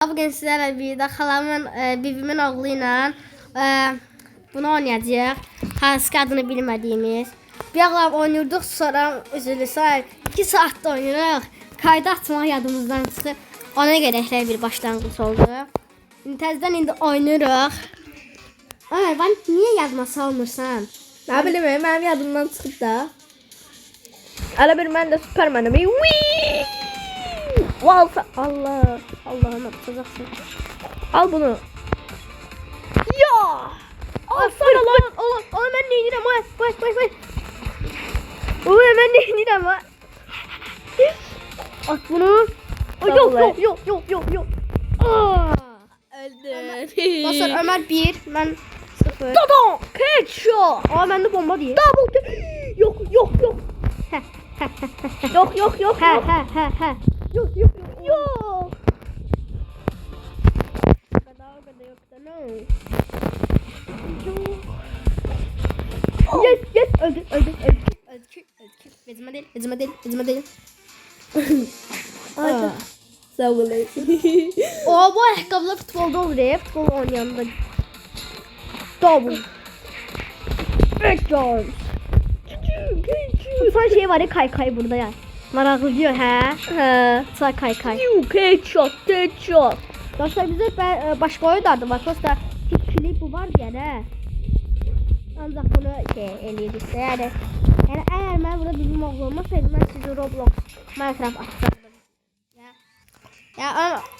Bugün sizlerle bir de halamın, bibimin oğluyla bunu oynayacağız. Hansı adını bilmediğimiz. Bir ağlam oynuyorduk, sonra üzülürsə 2 saat oynayırıq. Kaydı açmaq yadımızdan çıxdı. Ona görə bir başlanğıc oldu. Təzədən indi oynayırıq. Ömer, ben niye yazma salmırsan? Ne bileyim benim yadımdan çıxıb da. Elə bir mən də Superman'ım. Valsa Allah. Allah'ım atacaksın. Al bunu. Ya! Al sana lan. Allah ben ne yedirəm? Baş. Oy ben ne yedirəm? At bunu. Yok. Öldün. Dostlar Ömer 1, ben 0. Dada! Headshot! Aa bende bomba değil. Double kill! Yok. Yok. Yok. Yes. Öldü. Bezime değil. Ay. Sağ ol. O bu ayakkabılar futbolda olur ya. Futbol oynayanında. Double. Backdoor. Son şey var ya kaykay burada ya. Maraqlı diyor he. Say kaykay. Headshot. Dostlar bizde başka oyun da var. Dostlar klip bu var ya ne? Ancak bunu eləyiriksə yani eğer mən burada bizim oğlu olmasaydı mən sizi Roblox, Minecraft atacaqdım.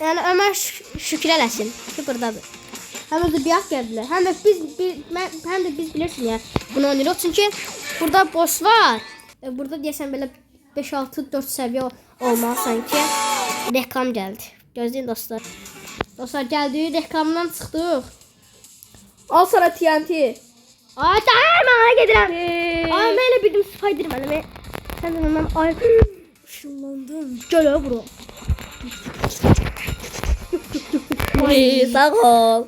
Yani Ömer şükür eləsin ki buradadır. Hem de bir geldiler. Hem de biz bilirsin ya bunu oynayırıq çünkü burada boss var. Burada deyəsən belə 5-6-4 səviyyə olmalı sanki. Reklam geldi. Gözləyin dostlar. Dostlar geldi, reklamdan çıxdıq. Al sana TNT. Ay tamam ana gedirəm. Ay mən elə bildim Spider-Man. Sen de hemen ay ışınlandım. Gəl bura. Sağ ol.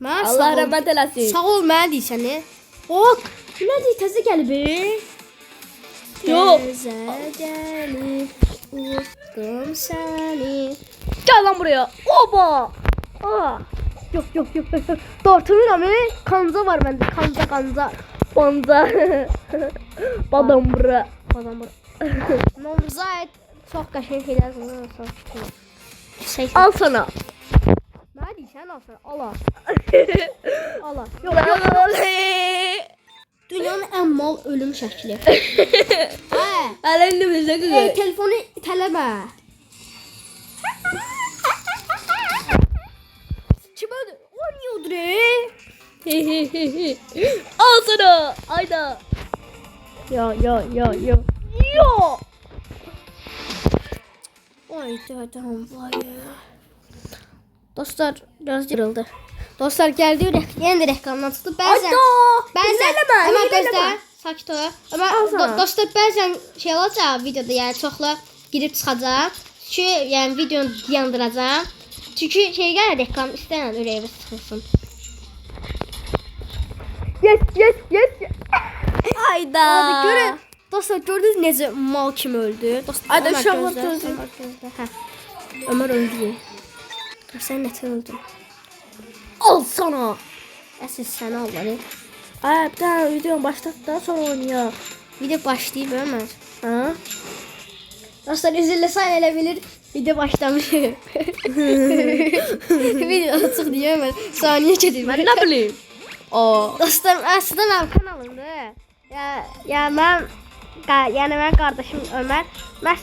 Mən Allah rahmet eləsin. Sağ ol mənə deyirsən. Ok, nə deyir təzə gəlib? Yok. Təzə gəlib. Unutdum səni. Gel lan buraya. Oba. Yok. Dartırıram kanza var bende. Kanza. Banza. Badam bura. Nomzayet çok qəşəng şeylər olsun. Al sana. Nə deyirsən alsan? Allah. Yok. Dünyanın en mal ölüm şəkli. Əlində bizə qızı. Telefonu itələmə. Kim öldü? O niye öldü? Al sana. Ayda. Yo. Yo. Ay tamam vay ya. Dostlar biraz yırıldı. Dostlar geldi yeni de reklamdan çıktı. Bəzən hemen gözlə sakit ol. Ama dostlar bəzən şey olacaq videoda yani çoxla girib çıxacaq. Çünki yani videonu yandıracağım. Çünki şey gəlir reklam istəyən ürəyimiz çıxılsın. Yes. Ayda. Hadi görün. Dostlar gördünüz necə mal kimi öldü. Dostlar Ayda Ömer uşaqlar gözlə, gözlə. Ömer öldü. Sen nətə öldün? Al sana. Əsas səni Allah'ı. Ay bir tane videonu başlattıktan sonra oynuyor. Video başlayıb Ömer. Ha? Dostlar üzülürsən elə bilir video başlamış. Video açıq diye Ömer. Saniye gedir. Ben ne bileyim. Dostlar aslında mənim kanalımdır. mən qardaşım Ömer. Mən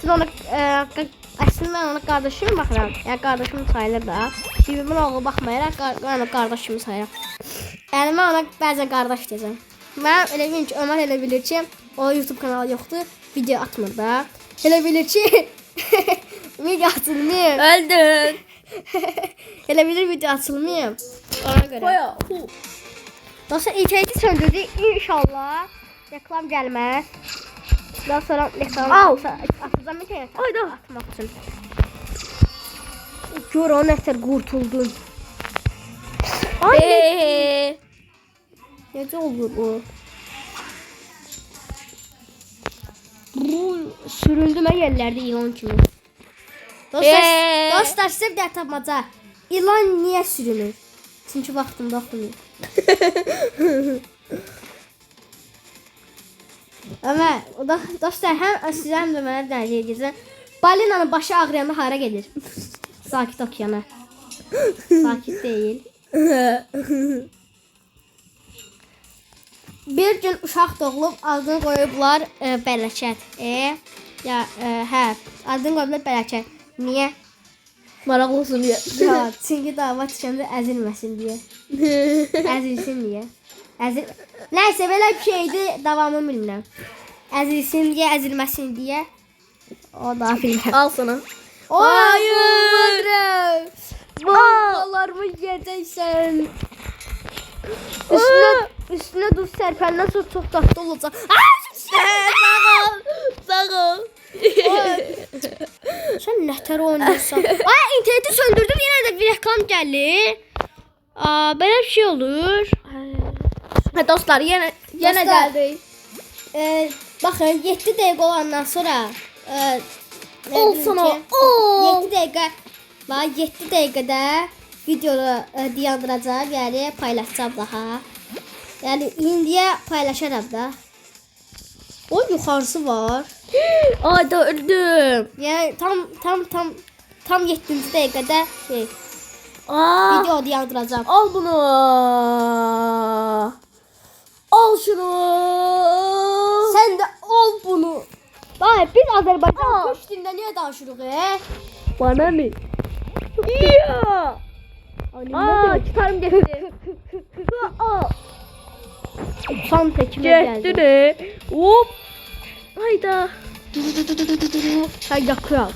ona qardaşım baxıram. Yəni qardaşım sayılır da. Bibimin oğlu baxmayaraq qardaşımı sayıram. Yəni mən ona bəzən qardaş deyəcəm. Mən elə bilirəm ki Ömer elə bilir ki o YouTube kanalı yoxdur, video atmır da. Elə bilir ki video atılmıyor. Öldün. Elə bilir video atılmıyor. Ona görə. Koya. Dostlar interneti söndürdük. İnşallah reklam gelmez. Daha sonra reklam atacağım internete. Ayda. Atmak için. Gör o nətər qurtuldun. Necə olur bu? Bu süründümə yerlərdə ilan kimi. Dostlar size bir de tapmaca. İlan niyə sürünür? Çünki vaxtımda oxunur. Ama dostlar hem sizə həm də mənə dərəcə edəcəm. Balinanın başı ağrıyanda hara gedir? Sakit okeana. Sakit değil. Bir gün uşaq doğulub adını qoyublar Bələkət. Hə, adını qoyublar Bələkət. Niyə? Maraqlı olsun diye. Ya, çünki dava çıxanda əzilməsin deyə. Əzilsin deyə. Nəysə belə bir şeydi, davamını bilmirəm. Əzilsin deyə, əzilməsin deyə. O da bilmirəm. Al sana. Hayır. Bombalarımı yiyeceksin. Üstüne duz serpenden sonra çok tatlı olacak. Sağ ol. Sen nətər oynuyorsan? Ay, interneti söndürdüm, yine de bir reklam geldi. Böyle bir şey olur. Ha, dostlar yine Dostlar. geldik. Bakın 7 dəqiqə olandan sonra Ol sana, ol. 7 dəqiqə var, 7 dəqiqədə videonu dayandıracağım, yəni paylaşacağım daha. Yəni indiyə paylaşaram da. O yuxarısı var. Ay da öldüm. Yəni tam 7-ci dəqiqədə Aa, video dayandıracağım. al bunu. Al şunu. Sən də al bunu. Vay, biz Azərbaycan Al. Türk dilində niyə danışırıq? Bana ne? Ya. Aa, çıkarım geçti. Aa, Son tekime geçti geldi. de. Hop. Hayda. Hay yakıyor.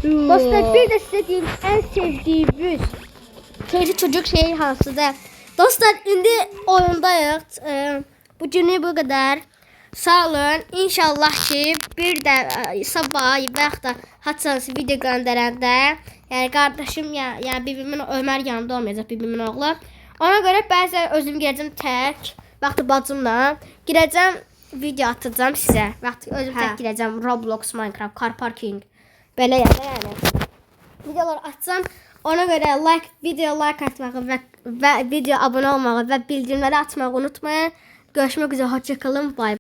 Dostlar, bir de size diyeyim, en sevdiğimiz köylü çocuk şeyi hansıdır? Dostlar, indi oyundayıq. Bugünü bu kadar. Sağ olun. İnşallah ki bir de sabah və yaxud da haçansı video göndərəndə, yəni qardaşım yəni bibimin Ömər yanında olmayacaq, bibimin oğlu. Ona görə bəzən özüm girəcəm tək, vaxtı bacımla girəcəm, video atacağım sizə. Vaxtı özüm tək girəcəm Roblox, Minecraft, Car Parking. Belə yəni. Videolar atacağım. Ona görə video like atmağı və video abunə olmağı və bildirimləri açmağı unutmayın. Görüşmək üzrə, hoşça kalın. Bye.